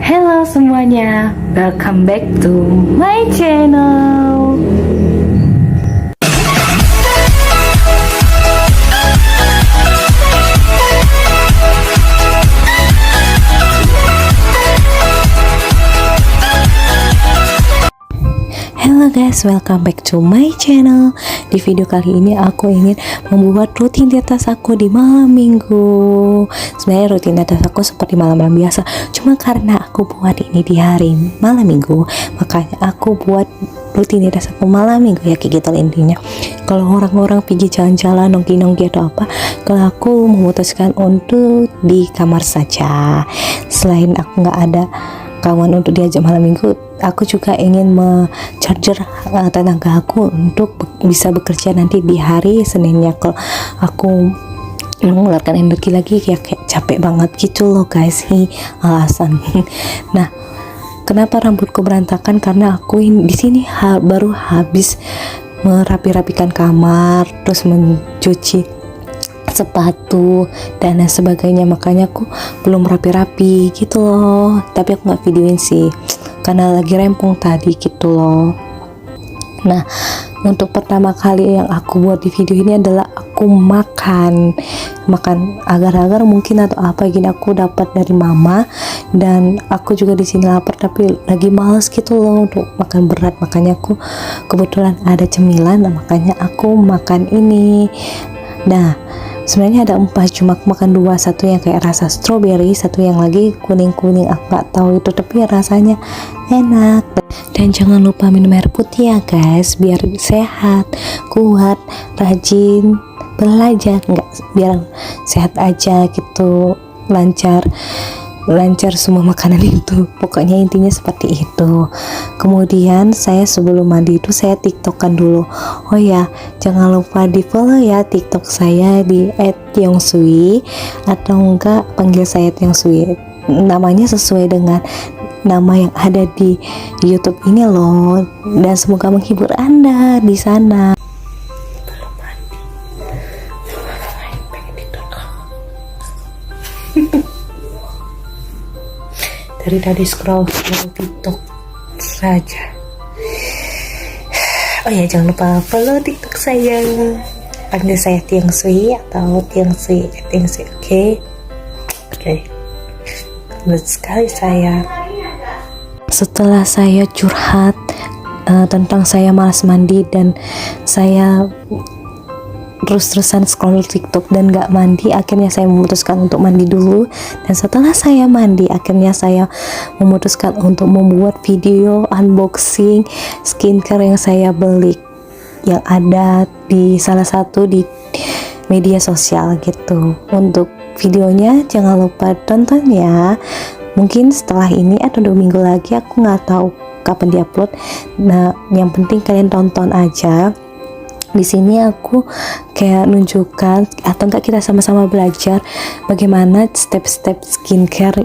Hello semuanya, welcome back to my channel. Halo guys, welcome back to my channel. Di video kali ini aku ingin membuat rutinitas aku di malam minggu. Sebenarnya rutinitas aku seperti malam-malam biasa, cuma karena aku buat ini di hari malam minggu, makanya aku buat rutinitas aku malam minggu ya, kayak gitu intinya. Kalau orang-orang pergi jalan-jalan nongki-nongki atau apa, kalau aku memutuskan untuk di kamar saja. Selain aku nggak ada kawan untuk diajak malam minggu, aku juga ingin charger tenaga aku untuk bisa bekerja nanti di hari Seninnya. Kalau aku mengeluarkan energi lagi ya kayak capek banget gitu loh guys, ini alasan. Nah, kenapa rambutku berantakan? Karena aku di sini baru habis merapi-rapikan kamar, terus mencuci sepatu dan lain sebagainya, makanya aku belum rapi-rapi gitu loh. Tapi aku nggak videoin sih karena lagi rempong tadi gitu loh. Nah, untuk pertama kali yang aku buat di video ini adalah aku makan agar-agar mungkin atau apa gini, aku dapat dari mama dan aku juga di sini lapar tapi lagi males gitu loh untuk makan berat, makanya aku kebetulan ada cemilan, makanya aku makan ini. Nah, sebenarnya ada 4, cuma aku makan 2, satu yang kayak rasa strawberry, satu yang lagi kuning-kuning, aku nggak tahu itu, tapi rasanya enak. Dan jangan lupa minum air putih ya guys, biar sehat, kuat, rajin belajar, biar sehat aja gitu, lancar semua makanan itu, pokoknya intinya seperti itu. Kemudian saya sebelum mandi itu saya tiktokan dulu. Oh ya, jangan lupa di follow ya tiktok saya di @yongsui, atau enggak panggil saya Yongsui, namanya sesuai dengan nama yang ada di YouTube ini loh, dan semoga menghibur Anda di sana. Belum mandi, pengen ditutup. Dari tadi scroll TikTok saja. Oh ya, jangan lupa follow TikTok saya, panggil saya Yongsui atau Yongsui, oke? Betul sekali saya. Setelah saya curhat tentang saya malas mandi dan saya terus-terusan scroll TikTok dan gak mandi, akhirnya saya memutuskan untuk mandi dulu. Dan setelah saya mandi, akhirnya saya memutuskan untuk membuat video unboxing skincare yang saya beli, yang ada di salah satu di media sosial gitu. Untuk videonya jangan lupa tonton ya, mungkin setelah ini atau 2 minggu lagi, aku nggak tahu kapan diupload. Nah, yang penting kalian tonton aja. Di sini aku kayak nunjukkan atau enggak kita sama-sama belajar bagaimana step-step skincare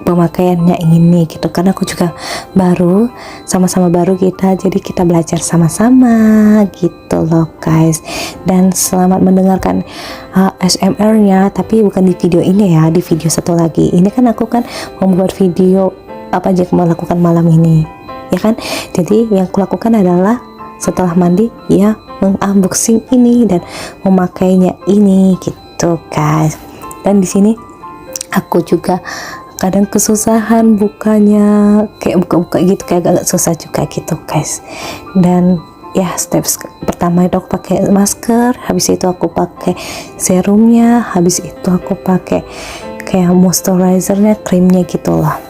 pemakaiannya ini gitu, karena aku juga baru, sama-sama baru kita, jadi kita belajar sama-sama gitu loh guys. Dan selamat mendengarkan ASMR-nya, tapi bukan di video ini ya, di video satu lagi. Ini kan aku kan membuat video apa aja yang mau lakukan malam ini ya kan. Jadi yang aku lakukan adalah setelah mandi ya mengunboxing ini dan memakainya ini gitu guys. Dan di sini aku juga kadang kesusahan bukanya, kayak buka-buka gitu, kayak agak susah juga gitu guys. Dan ya steps pertama itu aku pakai masker, habis itu aku pakai serumnya, habis itu aku pakai kayak moisturizernya, krimnya gitulah.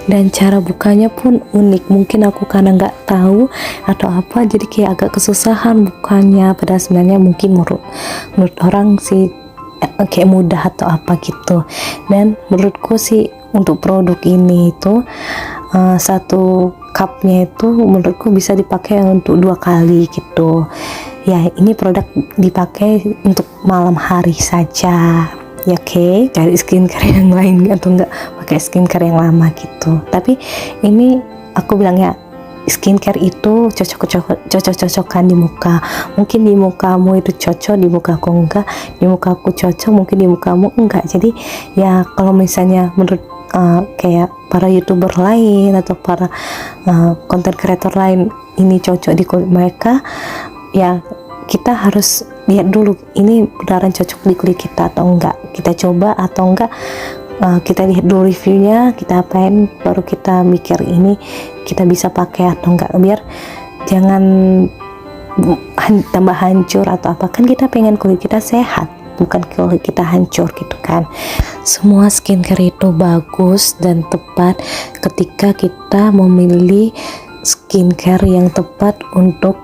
Dan cara bukanya pun unik, mungkin aku karena nggak tahu atau apa jadi kayak agak kesusahan bukanya, padahal sebenarnya mungkin menurut orang sih kayak mudah atau apa gitu. Dan menurutku sih untuk produk ini itu satu cupnya itu menurutku bisa dipakai untuk 2 kali gitu ya. Ini produk dipakai untuk malam hari saja ya, oke? Cari skincare yang lain atau enggak pakai skincare yang lama gitu. Tapi ini aku bilangnya skincare itu cocok-cocokan di muka. Mungkin di mukamu itu cocok, di muka aku enggak, di muka aku cocok, mungkin di mukamu enggak. Jadi ya kalau misalnya menurut kayak para youtuber lain atau para content creator lain ini cocok di kulit mereka, ya kita harus lihat dulu ini beneran cocok di kulit kita atau enggak. Kita coba atau enggak, kita lihat dulu reviewnya, kita apain, baru kita mikir ini kita bisa pakai atau enggak, biar jangan tambah hancur atau apa. Kan kita pengen kulit kita sehat, bukan kulit kita hancur gitu kan. Semua skincare itu bagus dan tepat ketika kita memilih skincare yang tepat untuk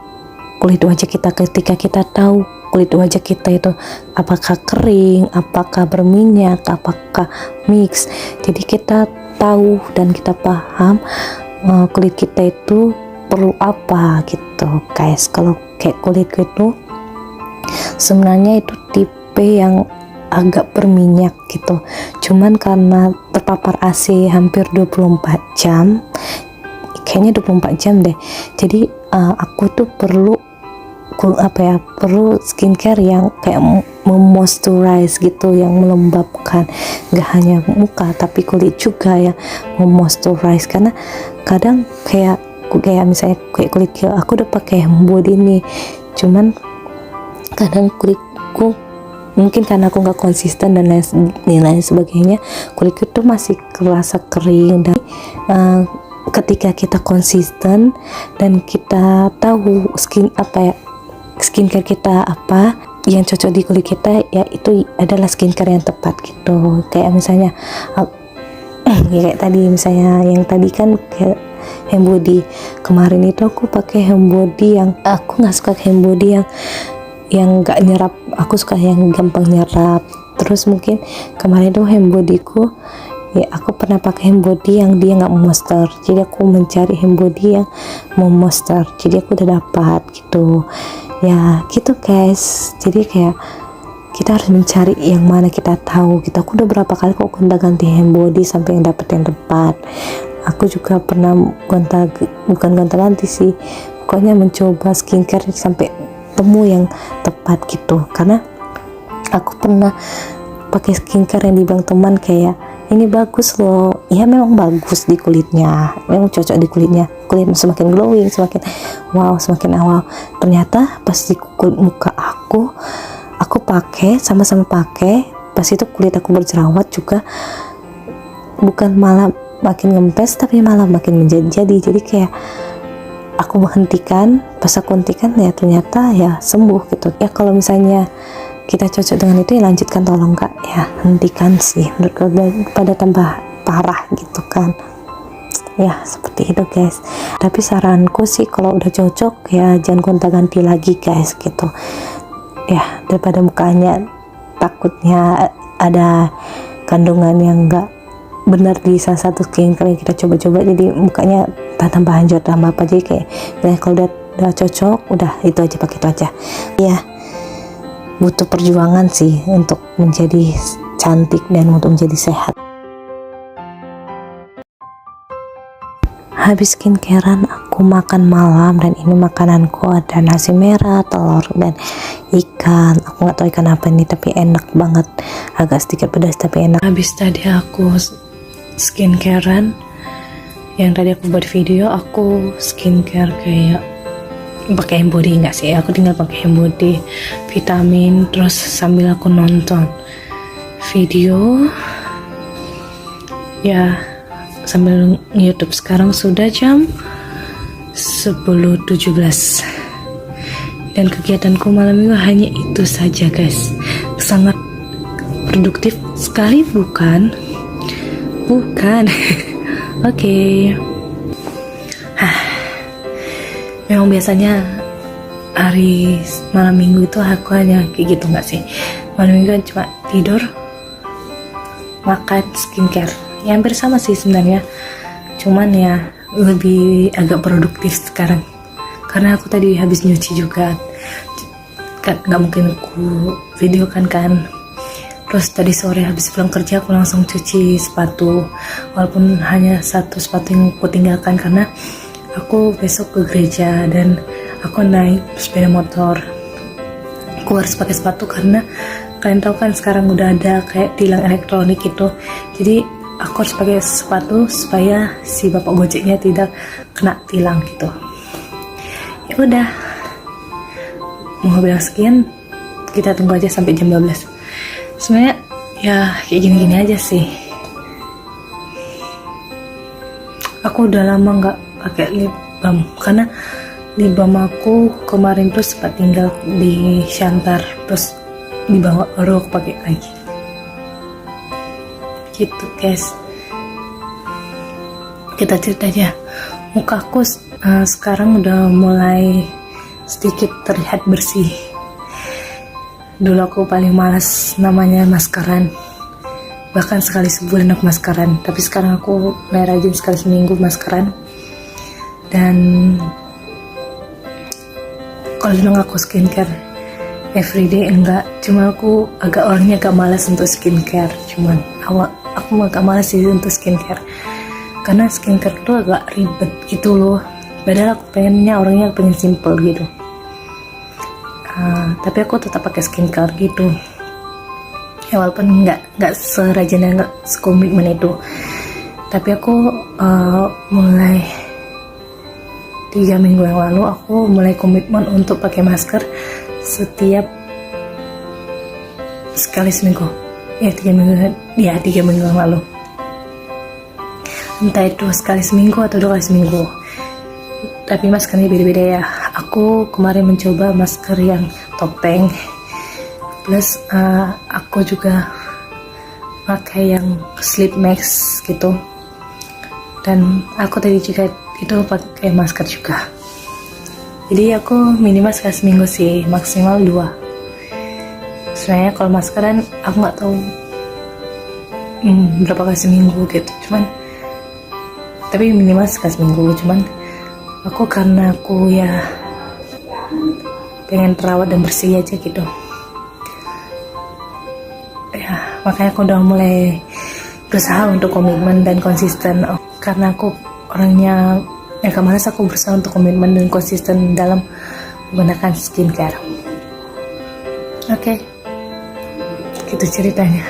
kulit wajah kita. Ketika kita tahu kulit wajah kita itu apakah kering, apakah berminyak, apakah mix, jadi kita tahu dan kita paham kulit kita itu perlu apa gitu guys. Kalau kayak kulitku itu sebenarnya itu tipe yang agak berminyak gitu, cuman karena terpapar AC hampir 24 jam, kayaknya 24 jam deh, jadi aku tuh perlu perlu skincare yang kayak memoisturize gitu, yang melembabkan, gak hanya muka tapi kulit juga ya, memoisturize. Karena kadang kayak misalnya kayak kulit aku udah pakai body nih, cuman kadang kulitku mungkin karena aku nggak konsisten dan lain sebagainya, kulitku tuh masih kerasa kering. Dan ketika kita konsisten dan kita tahu skincare kita apa yang cocok di kulit kita, ya itu adalah skincare yang tepat gitu. Kayak misalnya kayak tadi, misalnya yang tadi kan kayak hand body, kemarin itu aku pakai hand body yang aku nggak suka hand body yang nggak nyerap, aku suka yang gampang nyerap. Terus mungkin kemarin itu hand bodyku, ya aku pernah pakai hand body yang dia nggak moisture, jadi aku mencari hand body yang moisture, jadi aku udah dapat gitu ya gitu guys. Jadi kayak kita harus mencari yang mana kita tahu gitu. Aku udah berapa kali kok gonta-ganti hand body sampai yang dapet yang tepat. Aku juga pernah bukan gonta-ganti sih, pokoknya mencoba skincare sampai temu yang tepat gitu. Karena aku pernah pakai skincare yang dibilang teman kayak ini bagus loh, ya memang bagus di kulitnya, memang cocok di kulitnya, kulit semakin glowing, semakin wow, semakin awal. Ternyata pas di kulit muka aku pakai, sama-sama pakai, pas itu kulit aku berjerawat juga, bukan malah makin ngempes tapi malah makin menjadi. Jadi kayak aku menghentikan, pas aku hentikan ya ternyata ya sembuh gitu ya. Kalau misalnya kita cocok dengan itu ya lanjutkan, tolong enggak ya hentikan sih, pada tambah parah gitu kan ya, seperti itu guys. Tapi saranku sih kalau udah cocok ya jangan gonta-ganti lagi guys gitu ya, daripada mukanya takutnya ada kandungan yang enggak benar di salah satu skincare yang kita coba-coba, jadi mukanya tambah hancur tambah apa. Jadi kayak kalau udah cocok udah itu aja, pakai itu aja ya. Butuh perjuangan sih untuk menjadi cantik dan untuk menjadi sehat. Habis skincarean aku makan malam, dan ini makananku ada nasi merah, telur, dan ikan. Aku nggak tahu ikan apa ini tapi enak banget, agak sedikit pedas tapi enak. Habis tadi aku skincarean, yang tadi aku buat video, aku skincare kayak pakai hand body, enggak sih, aku tinggal pakai hand body, vitamin, terus sambil aku nonton video ya sambil YouTube. Sekarang sudah jam 10.17 dan kegiatanku malam minggu hanya itu saja guys. Sangat produktif sekali bukan Oke. Memang biasanya hari malam minggu itu aku hanya kayak gitu, nggak sih, malam minggu kan cuma tidur, makan, skincare, ya hampir sama sih sebenarnya, cuman ya lebih agak produktif sekarang karena aku tadi habis nyuci juga kan, nggak mungkin aku video kan. Terus tadi sore habis pulang kerja aku langsung cuci sepatu, walaupun hanya satu sepatu yang aku tinggalkan karena aku besok ke gereja dan aku naik sepeda motor. Aku harus pakai sepatu karena kalian tahu kan sekarang udah ada kayak tilang elektronik itu, jadi aku harus pakai sepatu supaya si bapak gojeknya tidak kena tilang gitu. Ya udah, mau bilang sekian, kita tunggu aja sampai jam 12. Sebenarnya ya kayak gini-gini aja sih. Aku udah lama nggak pakai lip balm karena lip balm aku kemarin tuh sempat tinggal di Shantar, terus dibawa baru aku pakai lagi. Gitu guys. Kita cerita aja. Mukaku sekarang udah mulai sedikit terlihat bersih. Dulu aku paling malas namanya maskeran, bahkan sekali sebulan aku maskeran. Tapi sekarang aku mulai rajin sekali seminggu maskeran. Dan kalau bilang aku skincare everyday enggak, cuma aku orangnya agak malas untuk skincare. Cuman aku agak malas sih untuk skincare karena skincare itu agak ribet gitu loh. Padahal aku orangnya pengen simple gitu. Tapi aku tetap pakai skincare gitu ya, walaupun nggak serajin dan nggak sekomitmen itu. Tapi aku mulai 3 minggu yang lalu aku mulai komitmen untuk pakai masker setiap sekali seminggu. 3 minggu yang lalu, entah itu sekali seminggu atau 2 kali seminggu. Tapi maskernya beda-beda ya. Aku kemarin mencoba masker yang topeng, plus aku juga pakai yang sleep mask gitu. Dan aku tadi juga itu pakai masker juga. Jadi aku minimal sekali seminggu sih, maksimal 2. Sebenarnya kalau maskeran aku nggak tahu berapa kali seminggu gitu. Tapi minimal sekali seminggu. Cuman aku karena aku ya pengen terawat dan bersih aja gitu ya, makanya aku udah mulai berusaha untuk komitmen dan konsisten. Karena aku orangnya kemarin aku berusaha untuk komitmen dan konsisten dalam menggunakan skincare. Oke, gitu ceritanya.